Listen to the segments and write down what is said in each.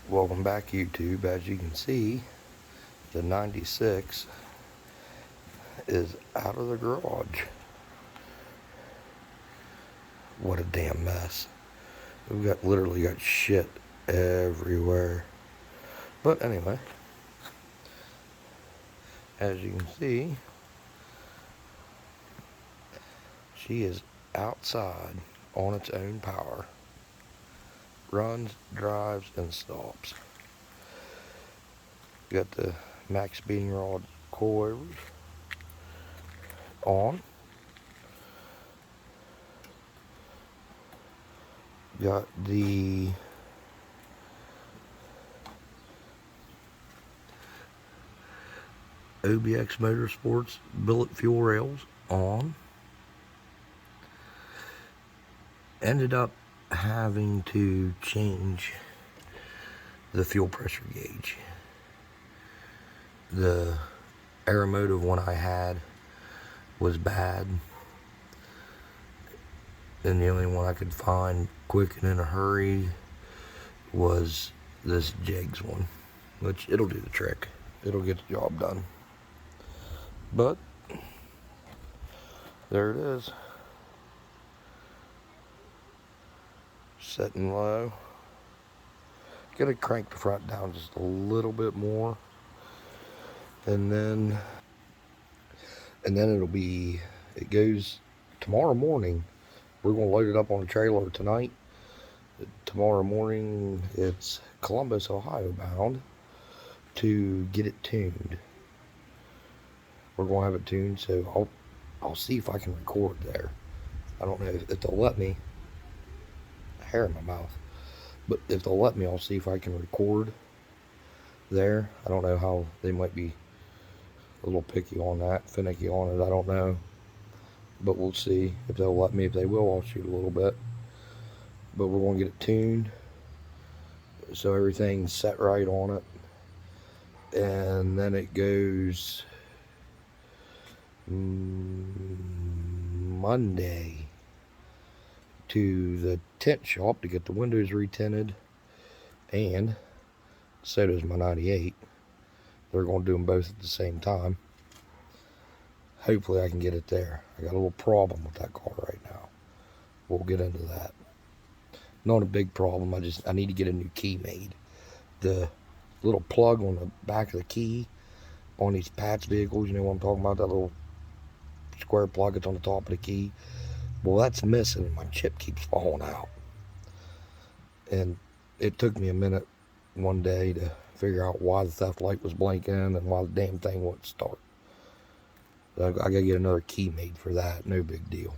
Welcome back, YouTube. As you can see, the 96 is out of the garage. What a damn mess. We've literally got shit everywhere. But anyway, as you can see, she is outside on its own power. Runs, drives, and stops. Got the max speeding rod coilovers on. Got the OBX Motorsports billet fuel rails on. Ended up having to change the fuel pressure gauge. The Aeromotive one I had was bad, and the only one I could find quick and in a hurry was this Jegs one, which it'll do the trick. It'll get the job done. But there it is, setting low. Gonna crank the front down just a little bit more, and then it goes tomorrow morning. We're gonna load it up on a trailer tonight. Tomorrow morning it's Columbus, Ohio bound to get it tuned. We're gonna have it tuned, so I'll see if I can record there. I don't know if they'll let me. Hair in my mouth. But if they'll let me, I'll see if I can record there. I don't know how, they might be a little picky on that, finicky on it, I don't know. But we'll see if they'll let me. If they will, I'll shoot a little bit. But we're going to get it tuned so everything's set right on it. And then it goes Monday to the tint shop to get the windows retinted, and so does my 98. They're going to do them both at the same time. Hopefully I can get it there. I got a little problem with that car right now. We'll get into that. Not a big problem. I need to get a new key made. The little plug on the back of the key on these patch vehicles, you know what I'm talking about, that little square plug that's on the top of the key. Well, that's missing, and my chip keeps falling out. And it took me a minute one day to figure out why the theft light was blinking and why the damn thing wouldn't start. So I gotta get another key made for that. No big deal.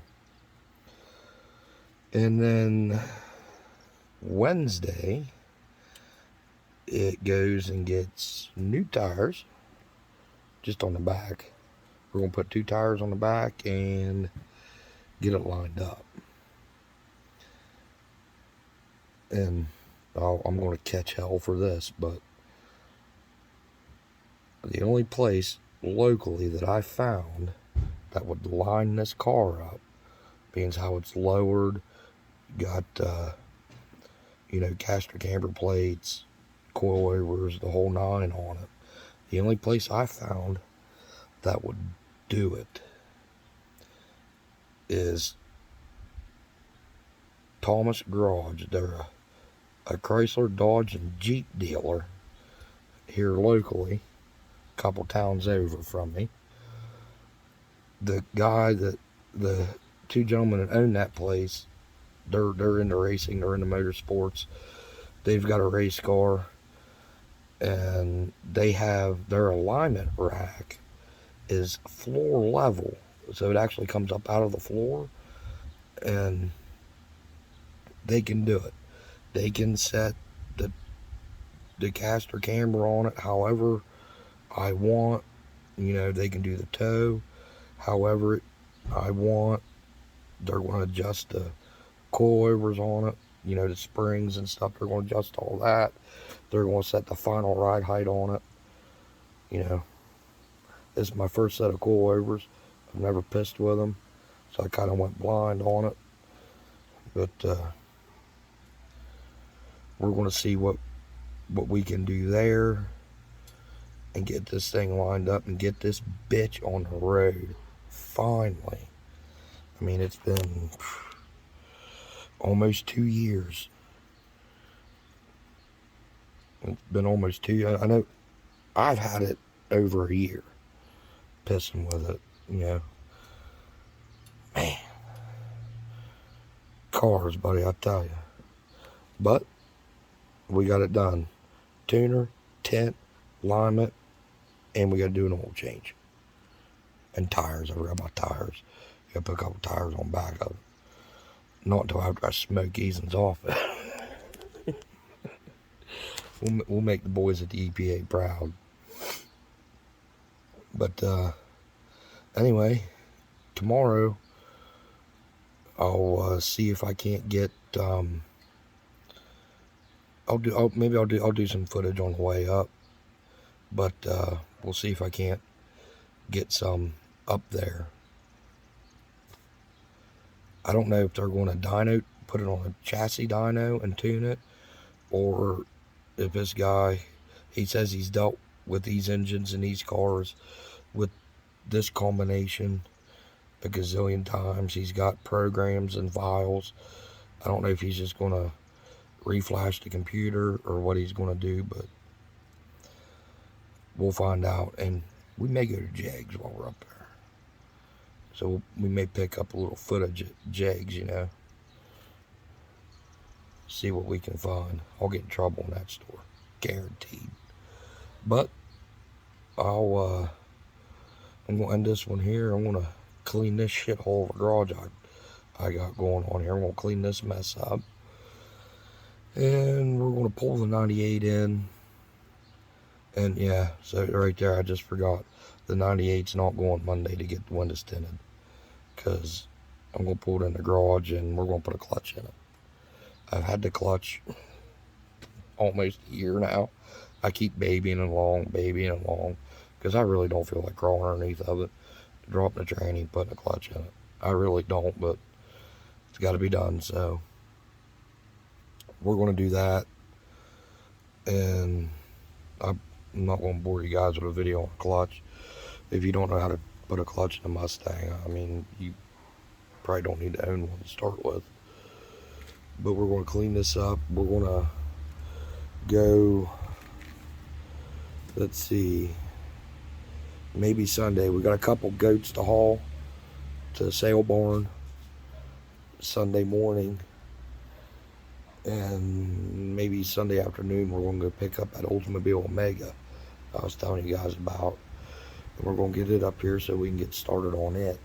And then Wednesday, it goes and gets new tires just on the back. We're gonna put 2 tires on the back and get it lined up. And I'm going to catch hell for this, but the only place locally that I found that would line this car up, being how it's lowered, got caster camber plates, coilovers, the whole 9 on it. The only place I found that would do it is Thomas Garage. They're a Chrysler, Dodge, and Jeep dealer here locally, a couple towns over from me. The the 2 gentlemen that own that place, they're into racing, they're into motorsports. They've got a race car, and they have their alignment rack is floor level, so it actually comes up out of the floor, and they can do it. They can set the caster camber on it however I want. They can do the toe however I want. They're going to adjust the coilovers on it, the springs and stuff. They're going to adjust all that. They're going to set the final ride height on it. This is my first set of coilovers. I've never pissed with them, so I kind of went blind on it. But we're going to see what what we can do there and get this thing lined up and get this bitch on the road finally. I mean, it's been almost 2 years. It's been almost 2 years. I know I've had it over a year, pissing with it, you know. Man, cars, buddy, I tell you. But we got it done. Tuner, tint, alignment, and we got to do an oil change. And tires. I forgot about tires. Got to put a couple tires on back of it. Not until after I smoke Eason's off it. We'll make the boys at the EPA proud. But anyway, tomorrow I'll see if I can't get. I'll do some footage on the way up. But we'll see if I can't get some up there. I don't know if they're going to dyno, put it on a chassis dyno and tune it, or if this guy, he says he's dealt with these engines and these cars with this combination a gazillion times. He's got programs and files. I don't know if he's just going to reflash the computer or what he's going to do, but we'll find out. And we may go to Jags while we're up there. So we may pick up a little footage at Jags, you know. See what we can find. I'll get in trouble in that store. Guaranteed. But I'm going to end this one here. I'm going to clean this shithole of a garage I got going on here. I'm going to clean this mess up. And we're going to pull the 98 in. And yeah, so right there, I just forgot. The 98's not going Monday to get the windows tinted. Because I'm going to pull it in the garage and we're going to put a clutch in it. I've had the clutch almost a year now. I keep babying along. Because I really don't feel like crawling underneath of it. Dropping the tranny, putting a clutch in it. I really don't, but it's got to be done. So we're going to do that. And I'm not going to bore you guys with a video on a clutch. If you don't know how to put a clutch in a Mustang, I mean, you probably don't need to own one to start with. But we're going to clean this up. We're going to go, let's see, maybe Sunday. We got a couple goats to haul to the sale barn Sunday morning. And maybe Sunday afternoon we're going to go pick up that Oldsmobile Omega I was telling you guys about. And we're going to get it up here so we can get started on it.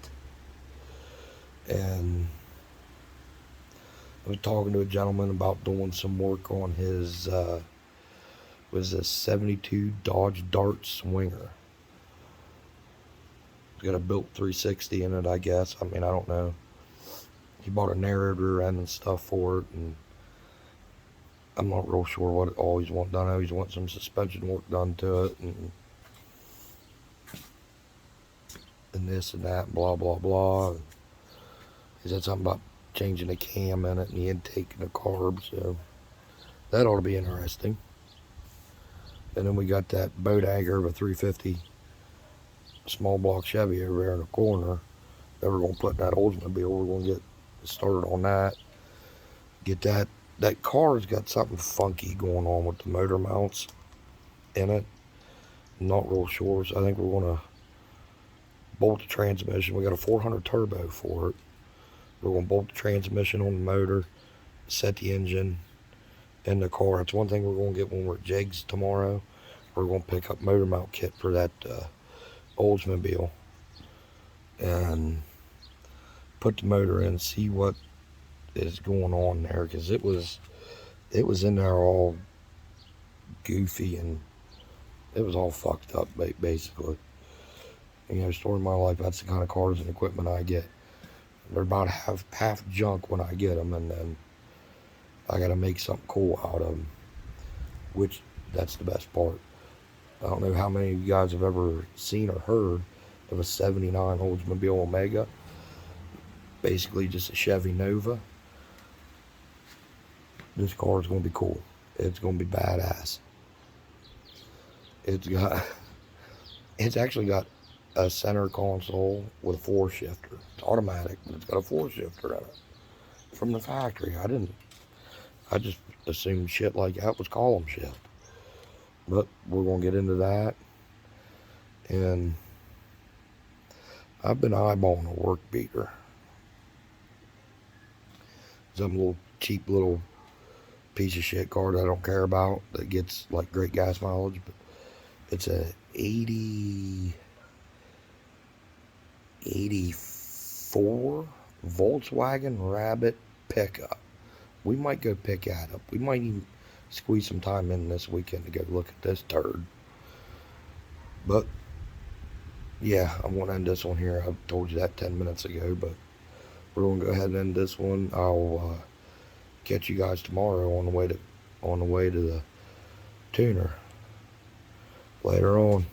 And I was talking to a gentleman about doing some work on his, was a 72 Dodge Dart Swinger. It's got a built 360 in it, I guess. I mean, I don't know. He bought a narrowed rear end and stuff for it, and I'm not real sure what all he's wanting done. I know he's wanting some suspension work done to it, and this and that, and blah, blah, blah. He said something about changing the cam in it and the intake and the carb, so that ought to be interesting. And then we got that boat anchor of a 350 small block Chevy over there in the corner that we're going to put in that Oldsmobile. We're going to get started on that. Get that. That car's got something funky going on with the motor mounts in it. I'm not real sure, so I think we're going to bolt the transmission. We got a 400 turbo for it. We're going to bolt the transmission on the motor, set the engine in the car. That's one thing we're going to get when we're at Jags tomorrow. We're going to pick up motor mount kit for that Oldsmobile and put the motor in, see what is going on there, because it was in there all goofy and it was all fucked up basically. And, you know, story of my life, that's the kind of cars and equipment I get. They're about half junk when I get them, and then I got to make something cool out of them, which that's the best part. I don't know how many of you guys have ever seen or heard of a 79 Oldsmobile Omega. Basically just a Chevy Nova. This car is going to be cool. It's going to be badass. It's got, it's actually got a center console with a 4-shifter. It's automatic, but it's got a 4-shifter in it from the factory. I just assumed shit like that was column shift. But we're gonna get into that. And I've been eyeballing a work beater. Some little cheap little piece of shit car that I don't care about that gets like great gas mileage, but it's a 84 Volkswagen Rabbit pickup. We might go pick that up. We might even squeeze some time in this weekend to go look at this turd. But yeah, I'm gonna end this one here. I told you that 10 minutes ago, but we're gonna go ahead and end this one. I'll catch you guys tomorrow on the way to the tuner. Later on.